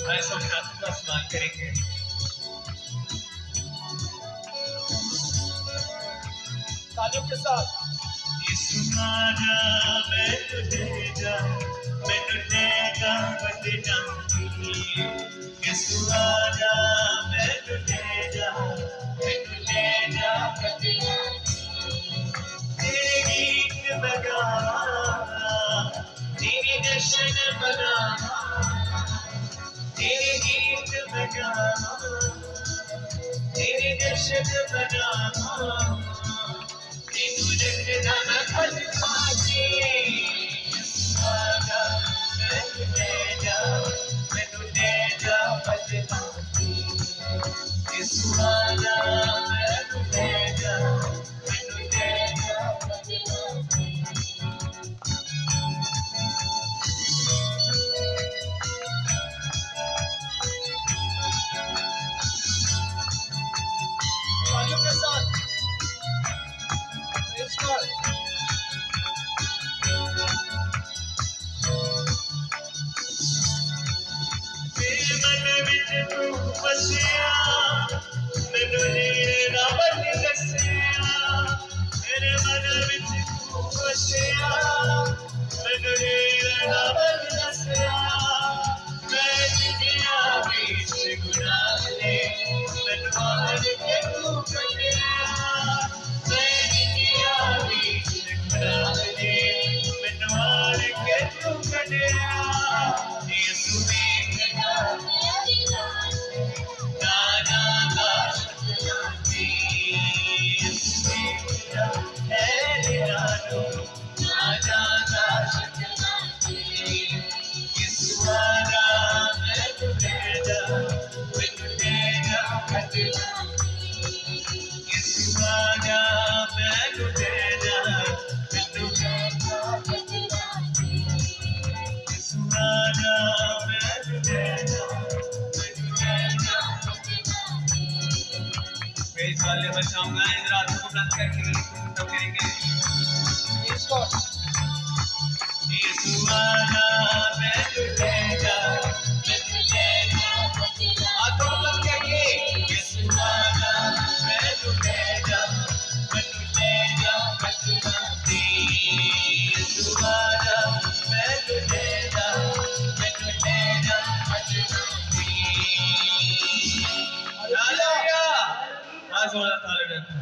आए सोमनाथ का स्नान करेंगे। तालियों के साथ। यीशु आजा मैं तुझे जा, मैं तुझे जा बच जाऊंगी। यीशु आजा मैं तुझे जा, मैं तुझे जा बच जाऊंगी। तेरे गीत बजाना, तेरे जश्न मनाना, तेरे गीत बजाना, तेरे जश्न मनाना, तेनू रखना मैं फल पाके। आजा मैं तुझे जा, मैं तुझे जा बच जाऊंगी। यीशु आजा मैं तुझे जा, मैं तुझे जा बच जाऊंगी। तालियों के साथ। Praise God. मेरे मन विच तू बसिया, मैनू नीरा बन दसिया। मेरे मन विच तू बसिया, मैनू नीरा बन दसिया। मैं जिंदगियां बीच गुनाह दे, मैनू मार के तू कटिया। मैं जिंदगियां बीच गुनाह दे, मैनू मार के तू कटिया। यीशु मेरा नाना का शक्ति, यीशु मेरा है निरालो, नाना का शक्ति। यीशु आजा मैं तुझे जा, मैं तुझे जा बच जाऊंगी। यीशु आजा मैं तुझे जा, मैं तुझे जा बच जाऊंगी। यीशु आजा मैं तुझे जा, मैं तुझे जा बच जाऊंगी। प्रेज़ वाले मैं चाहूंगा इस रात को बुलंद करके सब करेंगे। यीशु आजा मैं तुझे जा, मैं तुझे जा बच जाऊंगी। हाथों बुलंद करके यीशु आजा मैं तुझे जा, मैं तुझे जा बच जाऊंगी। यीशु आजा मैं तुझे जा, मैं तुझे जा बच जाऊंगी। हालेलुया। आज वाला तालियां